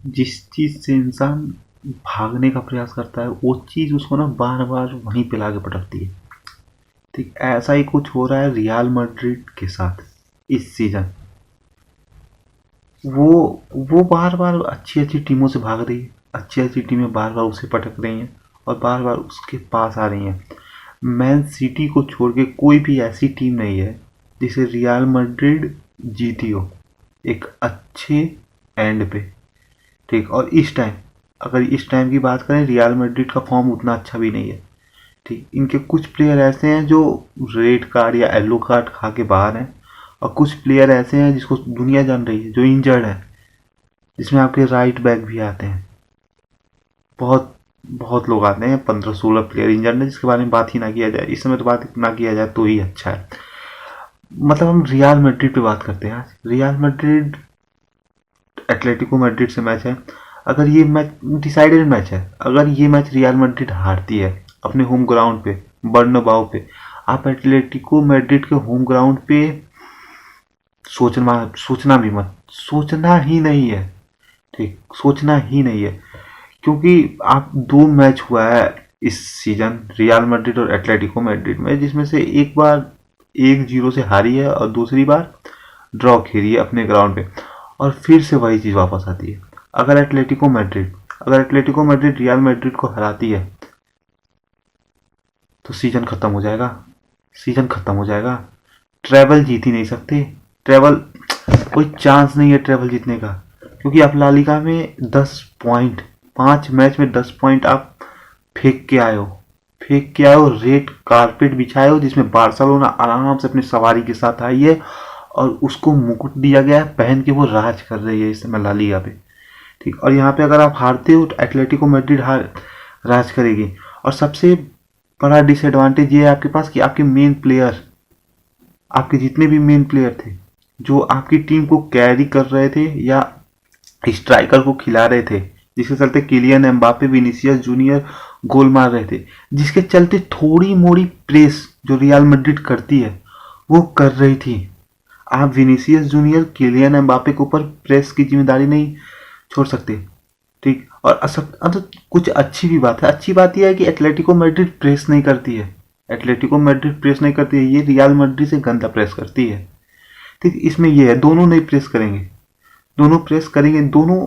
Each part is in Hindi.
जिस चीज़ से इंसान भागने का प्रयास करता है वो चीज़ उसको ना बार बार वहीं पे लाके पटकती है। ठीक ऐसा ही कुछ हो रहा है रियल मैड्रिड के साथ इस सीजन। वो वो बार बार अच्छी अच्छी टीमों से भाग रही है, अच्छी अच्छी टीमें बार बार उसे पटक रही हैं और बार बार उसके पास आ रही हैं। मैन सिटी को छोड़ के कोई भी ऐसी टीम नहीं है जिसे रियल मैड्रिड जीती हो एक अच्छे एंड पे। ठीक, और इस टाइम, अगर इस टाइम की बात करें, रियल मैड्रिड का फॉर्म उतना अच्छा भी नहीं है। ठीक, इनके कुछ प्लेयर ऐसे हैं जो रेड कार्ड या येलो कार्ड खा के बाहर हैं, और कुछ प्लेयर ऐसे हैं जिसको दुनिया जान रही है जो इंजर्ड है, जिसमें आपके राइट बैक भी आते हैं। बहुत बहुत लोग आते हैं, 15-16 प्लेयर इंजर्ड है जिसके बारे में बात ही ना किया जाए। इस समय तो बात ना किया जाए तो ही अच्छा है। मतलब हम रियल मैड्रिड पे बात करते हैं। आज रियल मैड्रिड एटलेटिको मैड्रिड से मैच है। अगर ये मैच डिसाइडेड मैच है, अगर ये मैच रियल मैड्रिड हारती है अपने होम ग्राउंड पे, बर्नबाओ पे, आप एटलेटिको मैड्रिड के होम ग्राउंड पे सोचना भी मत, सोचना ही नहीं है। ठीक, सोचना ही नहीं है। क्योंकि आप दो मैच हुआ है इस सीजन रियल मैड्रिड और एटलेटिको मैड्रिड में, जिसमें से एक बार 1-0 से हारी है और दूसरी बार ड्रॉ खेली है अपने ग्राउंड पे, और फिर से वही चीज़ वापस आती है। अगर एटलेटिको मैड्रिड रियल मैड्रिड को हराती है तो सीजन खत्म हो जाएगा, सीजन खत्म हो जाएगा। ट्रेवल जीत ही नहीं सकते, ट्रेवल कोई चांस नहीं है ट्रेवल जीतने का। क्योंकि आप ला लीगा में 10 पॉइंट, 5 मैच में 10 पॉइंट आप फेंक के आए हो, फेंक के आए हो, रेड कारपेट बिछाए हो जिसमें बार्सिलोना आराम से अपनी सवारी के साथ आई है और उसको मुकुट दिया गया है, पहन के वो राज कर रही है इस समय ला लीगा पे। ठीक, और यहाँ पे अगर आप हारते हो तो एटलेटिको मैड्रिड हार राज करेगी। और सबसे बड़ा डिसएडवांटेज ये है आपके पास कि आपके मेन प्लेयर, आपके जितने भी मेन प्लेयर थे जो आपकी टीम को कैरी कर रहे थे या स्ट्राइकर को खिला रहे थे, जिसके चलते किलियन एम्बापे, विनीसियस जूनियर गोल मार रहे थे, जिसके चलते थोड़ी मोड़ी प्रेस जो रियल मैड्रिड करती है वो कर रही थी। आप विनीसियस जूनियर, किलियन एम्बापे के ऊपर प्रेस की जिम्मेदारी नहीं छोड़ सकते। ठीक, और कुछ अच्छी भी बात है। अच्छी बात यह है कि एटलेटिको मैड्रिड प्रेस नहीं करती है, एटलेटिको मैड्रिड प्रेस नहीं करती है, ये रियल मैड्रिड से गंदा प्रेस करती है। ठीक, इसमें ये है दोनों नहीं प्रेस करेंगे, दोनों प्रेस करेंगे, दोनों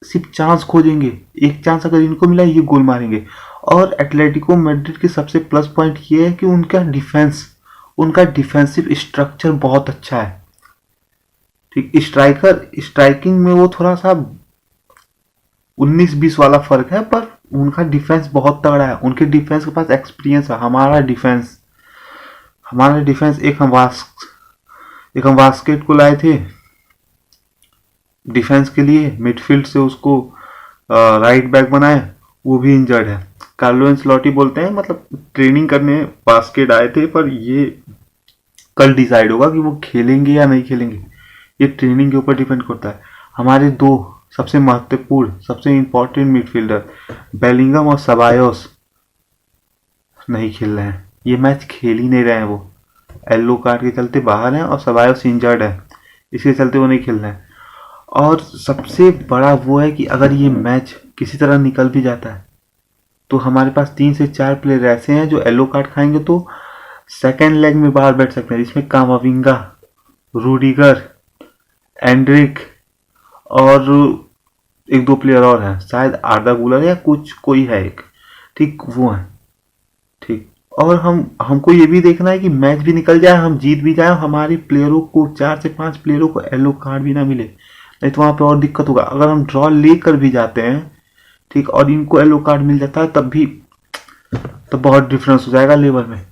सिर्फ चांस खोजेंगे। एक चांस अगर इनको मिला ये गोल मारेंगे। और एटलेटिको मैड्रिड की सबसे प्लस पॉइंट ये है कि उनका डिफेंस, उनका डिफेंसिव स्ट्रक्चर बहुत अच्छा है। ठीक, स्ट्राइकिंग में वो थोड़ा सा 19-20 वाला फर्क है, पर उनका डिफेंस बहुत तगड़ा है, उनके डिफेंस के पास एक्सपीरियंस है। हमारा डिफेंस एक हम वास्केट को लाए थे डिफेंस के लिए, मिडफील्ड से उसको राइट बैक बनाए, वो भी इंजर्ड है। कार्लो एंसलोटी बोलते हैं मतलब ट्रेनिंग करने बास्केट आए थे, पर ये कल डिसाइड होगा कि वो खेलेंगे या नहीं खेलेंगे, ये ट्रेनिंग के ऊपर डिपेंड करता है। हमारे दो सबसे महत्वपूर्ण, सबसे इंपॉर्टेंट मिडफील्डर बेलिंगम और सबायोस नहीं खेल रहे हैं, ये मैच खेल ही नहीं रहे हैं। वो येलो कार्ड के चलते बाहर हैं और सबायोस इंजर्ड है, इसके चलते वो नहीं खेल रहे हैं। और सबसे बड़ा वो है कि अगर ये मैच किसी तरह निकल भी जाता है तो हमारे पास 3 से 4 प्लेयर ऐसे हैं जो येलो कार्ड खाएंगे तो सेकेंड लेग में बाहर बैठ सकते हैं, जिसमें कामाविंगा, रूडिगर, एंड्रिक और एक दो प्लेयर और हैं, शायद आर्दा गुलर या कुछ कोई है एक। ठीक, वो है। ठीक, और हमको ये भी देखना है कि मैच भी निकल जाए, हम जीत भी जाए, हमारे प्लेयरों को 4 से 5 प्लेयरों को येलो कार्ड भी ना मिले, नहीं तो वहां पे और दिक्कत होगा। अगर हम ड्रॉ लेकर भी जाते हैं, ठीक, और इनको येलो कार्ड मिल जाता है तब भी, तब बहुत डिफरेंस हो जाएगा लेवल में।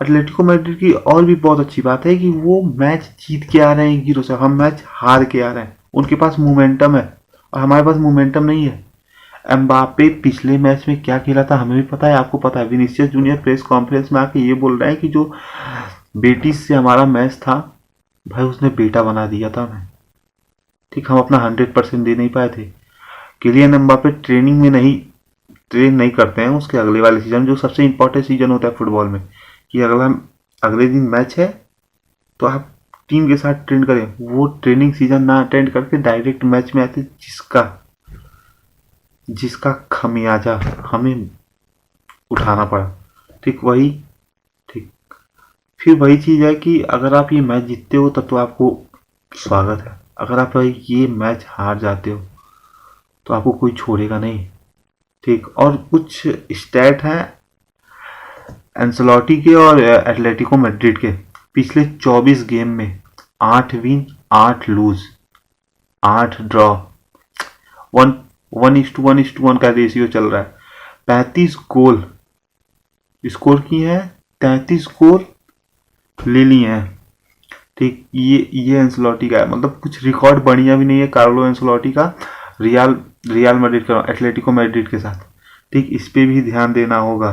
एटलेटिको मैड्रिड की और भी बहुत अच्छी बात है कि वो मैच जीत के आ रहे हैं 1-0 से, हम मैच हार के आ रहे हैं। उनके पास मोमेंटम है और हमारे पास मोमेंटम नहीं है। एम्बापे पिछले मैच में क्या खेला था हमें भी पता है, आपको पता है। विनीसियस जूनियर प्रेस कॉन्फ्रेंस में आके ये बोल रहे हैं कि जो बेटिस से हमारा मैच था भाई उसने बेटा बना दिया था हमें। ठीक, हम अपना 100% दे नहीं पाए थे। किलियन एम्बापे ट्रेन नहीं करते हैं उसके अगले वाले सीजन, जो सबसे इंपॉर्टेंट सीजन होता है फुटबॉल में, कि अगले दिन मैच है तो आप टीम के साथ ट्रेन करें। वो ट्रेनिंग सीजन ना अटेंड करके डायरेक्ट मैच में आते, जिसका जिसका खमियाजा हमें उठाना पड़ा। ठीक वही, ठीक फिर वही चीज़ है कि अगर आप ये मैच जीतते हो तब तो आपको स्वागत है, अगर आप ये मैच हार जाते हो तो आपको कोई छोड़ेगा नहीं। ठीक, और कुछ स्टैट हैं एंसेलोटी के और एटलेटिको मैड्रिड के। पिछले 24 गेम में 8 विन 8 लूज 8 ड्रॉ, 1:1:1 का रेशियो चल रहा है। 35 गोल स्कोर किए हैं, 33 गोल ले लिए हैं। ठीक, ये एंसेलोटी का है, मतलब कुछ रिकॉर्ड बढ़िया भी नहीं है कार्लो एंसेलोटी का रियल मैड्रिड का एटलेटिको मैड्रिड के साथ। ठीक, इस पे भी ध्यान देना होगा।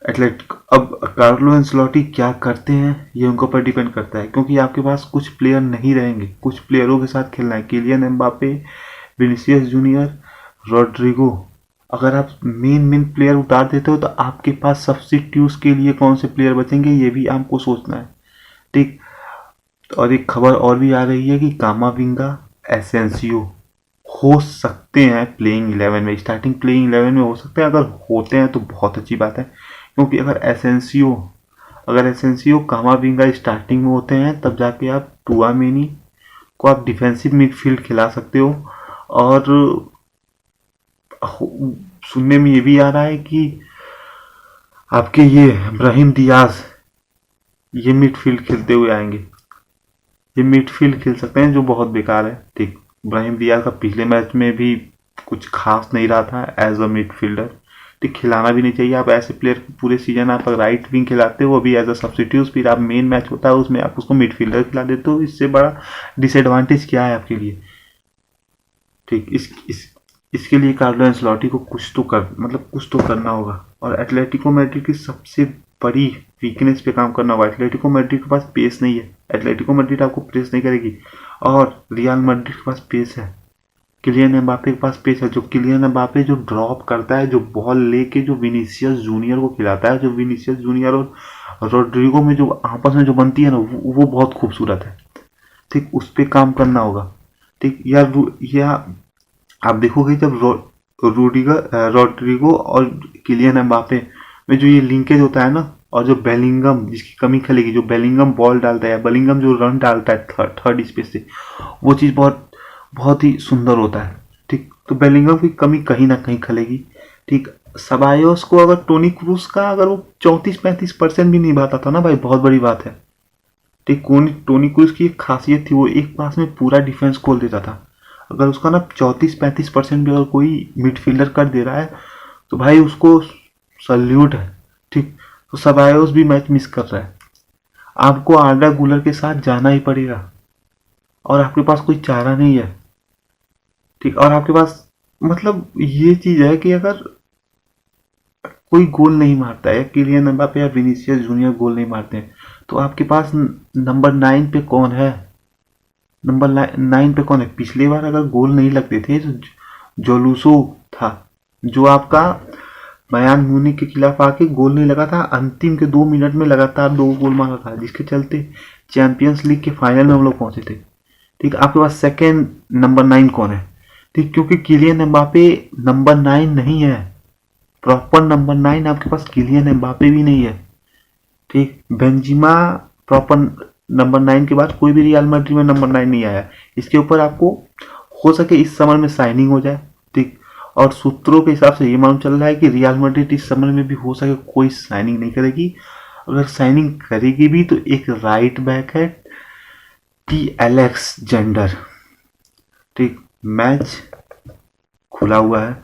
एटलेटिको अब कार्लो एंसेलोटी क्या करते हैं ये उनके ऊपर डिपेंड करता है, क्योंकि आपके पास कुछ प्लेयर नहीं रहेंगे, कुछ प्लेयरों के साथ खेलना है। Kylian Mbappe, Vinicius junior, Rodrigo, अगर आप मेन प्लेयर उतार देते हो तो आपके पास सब्स्टिट्यूट्स के लिए कौन से प्लेयर बचेंगे ये भी आपको सोचना है। ठीक, और एक खबर और भी आ रही है कि कामाविंगा, एसेंसियो हो सकते हैं प्लेइंग 11 में, स्टार्टिंग प्लेइंग 11 में हो सकते हैं। अगर होते हैं तो बहुत अच्छी बात है, क्योंकि अगर एसेंसियो कामाविंगा स्टार्टिंग में होते हैं तब जाके आप टुआमेनी को आप डिफेंसिव मिडफील्ड खिला सकते हो। और सुनने में ये भी आ रहा है कि आपके ये ब्राहिम दियाज ये मिडफील्ड खेलते हुए आएंगे, ये मिडफील्ड खेल सकते हैं जो बहुत बेकार है। ठीक, ब्राहिम दियाज का पिछले मैच में भी कुछ खास नहीं रहा था एज अ मिडफील्डर। ठीक, खिलाना भी नहीं चाहिए। आप ऐसे प्लेयर को पूरे सीजन आप राइट विंग खिलाते हो, अभी एज अ सब्स्टिट्यूट, फिर आप मेन मैच होता है उसमें आप उसको मिडफील्डर खिला देते हो। इससे बड़ा डिसएडवांटेज क्या है आपके लिए? ठीक, इसके लिए कार्लो एंसेलोटी को कुछ तो करना होगा। और एटलेटिको मैड्रिड की सबसे बड़ी वीकनेस पे काम करना होगा। एटलेटिको मैड्रिड के पास पेस नहीं है, एटलेटिको मैड्रिड आपको प्रेस नहीं करेगी। और रियल मैड्रिड के पास पेस है, किलियन एम्बापे के पास पेस है। जो किलियन एम्बापे जो ड्रॉप करता है, जो बॉल लेके जो विनीसियस जूनियर को खिलाता है, जो विनीसियस जूनियर और रोड्रिगो में जो आपस में जो बनती है ना, वो बहुत खूबसूरत है। ठीक, उस पर काम करना होगा। ठीक, या आप देखोगे जब रोड्रिगो और किलियन एम्बापे में जो ये लिंकेज होता है ना, और जो बेलिंगम जिसकी कमी खलेगी, जो बेलिंगम बॉल डालता है, बेलिंगम जो रन डालता है थर्ड स्पेस से, वो चीज़ बहुत बहुत ही सुंदर होता है। ठीक, तो बेलिंगम की कमी कहीं ना कहीं खलेगी। ठीक, सबायोस को अगर टोनी क्रूस का अगर वो 34-35% भी निभाता था ना भाई, बहुत बड़ी बात है। ठीक, टोनी क्रूस की एक खासियत थी, वो एक पास में पूरा डिफेंस खोल देता था। अगर उसका ना 34-35% भी अगर कोई मिडफील्डर कर दे रहा है तो भाई उसको सल्यूट है। ठीक, तो सबायोस भी मैच मिस कर रहा है। आपको आर्डा गुलर के साथ जाना ही पड़ेगा और आपके पास कोई चारा नहीं है। ठीक, और आपके पास मतलब ये चीज है कि अगर कोई गोल नहीं मारता है, किलियन एम्बापे या विनीसियस जूनियर गोल नहीं मारते हैं, तो आपके पास नंबर 9 पे कौन है? नंबर 9 पे कौन है? पिछली बार अगर गोल नहीं लगते थे तो जोलूसो था, जो आपका बयान म्यूनिख के खिलाफ आके गोल नहीं लगा था, अंतिम के 2 मिनट में लगातार 2 गोल मारा था, जिसके चलते चैंपियंस लीग के फाइनल में हम लोग पहुंचे थे। ठीक, आपके पास सेकेंड नंबर 9 कौन है? ठीक, क्योंकि किलियन एम्बापे नंबर 9 नहीं है, प्रॉपर नंबर 9 आपके पास किलियन एम्बापे भी नहीं है। ठीक, बेंजिमा प्रॉपर नंबर 9 के बाद कोई भी रियल मैड्रिड में नंबर 9 नहीं आया। इसके ऊपर आपको हो सके इस समर में साइनिंग हो जाए। ठीक, और सूत्रों के हिसाब से ये मालूम चल रहा है कि रियल मैड्रिड इस समर में भी हो सके कोई साइनिंग नहीं करेगी। अगर साइनिंग करेगी भी तो एक राइट बैक है, टी एलेक्स जेंडर। ठीक, मैच खुला हुआ है,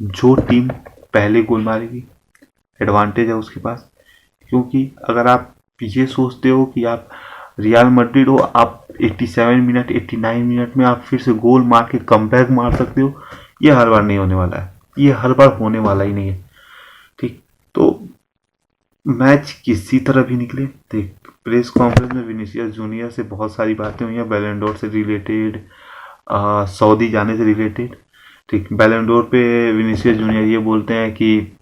जो टीम पहले गोल मारेगी एडवांटेज है उसके पास। क्योंकि अगर आप ये सोचते हो कि आप रियल मैड्रिड हो, आप 87 मिनट 89 मिनट में आप फिर से गोल मार के कमबैक मार सकते हो, ये हर बार नहीं होने वाला है, ये हर बार होने वाला ही नहीं है। ठीक, तो मैच किसी तरह भी निकले। ठीक, प्रेस कॉन्फ्रेंस में विनीसियस जूनियर से बहुत सारी बातें हुई हैं, बैलन डोर से रिलेटेड, सऊदी जाने से रिलेटेड। ठीक, बैलन डोर पे विनीसियस जूनियर ये बोलते हैं कि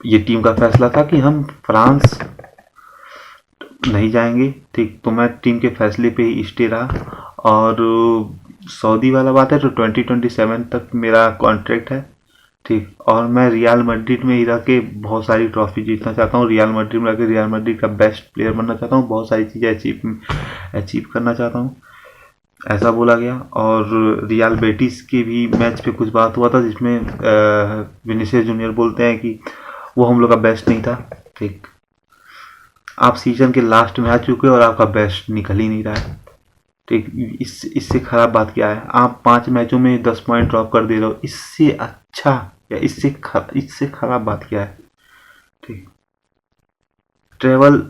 ये टीम का फैसला था कि हम फ्रांस नहीं जाएंगे। ठीक, तो मैं टीम के फैसले पे ही स्टे रहा। और सऊदी वाला बात है तो 2027 तक मेरा कॉन्ट्रैक्ट है, ठीक। और मैं रियल मैड्रिड में ही रह के बहुत सारी ट्रॉफी जीतना चाहता हूँ, रियल मैड्रिड में रह के रियल मैड्रिड का बेस्ट प्लेयर बनना चाहता हूँ, बहुत सारी चीज़ें अचीव करना चाहता हूँ, ऐसा बोला गया। और रियल बेटिस के भी मैच पे कुछ बात हुआ था जिसमें विनीसियस जूनियर बोलते हैं कि वो हम लोग का बेस्ट नहीं था, ठीक। आप सीजन के लास्ट में आ चुके हो और आपका बेस्ट निकल ही नहीं रहा है, ठीक। इससे खराब बात क्या है? आप 5 मैचों में 10 पॉइंट ड्रॉप कर दे रहे हो, इससे अच्छा या इससे खराब बात क्या है, ठीक। ट्रेवल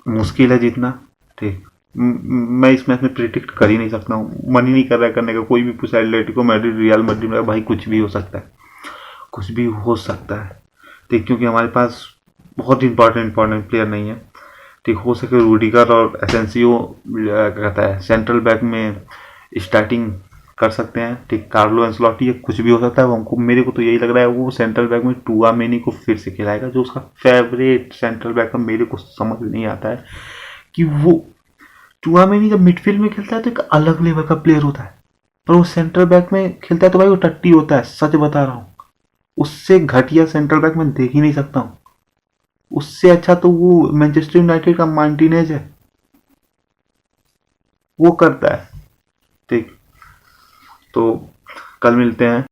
मुश्किल है जीतना, ठीक। मैं इस मैच में प्रिडिक्ट कर ही नहीं सकता हूँ, मन ही नहीं कर रहा है करने का। कोई भी पूछा एटलेटिको मैड्रिड रियल मैड्रिड में, भाई कुछ भी हो सकता है, कुछ भी हो सकता है, ठीक। क्योंकि हमारे पास बहुत इंपॉर्टेंट प्लेयर नहीं है, ठीक। हो सके रूडिगर और एसेंसियो कहता है सेंट्रल बैक में स्टार्टिंग कर सकते हैं, ठीक। कार्लो एंसलॉटी, कुछ भी हो सकता है। हमको मेरे को तो यही लग रहा है वो सेंट्रल बैक में टूआमेनी को फिर से खिलाएगा, जो उसका फेवरेट सेंट्रल बैक है। मेरे को समझ नहीं आता है कि वो टूआमेनी जब मिडफील्ड में खेलता है तो एक अलग लेवल का प्लेयर होता है, पर वो सेंट्रल बैक में खेलता है तो भाई वो टट्टी होता है, सच बता रहा हूँ। उससे घटिया सेंट्रल बैक में देख ही नहीं सकता हूँ। उससे अच्छा तो वो मैनचेस्टर यूनाइटेड का मार्टिनेज है, वो करता है, ठीक। तो कल मिलते हैं।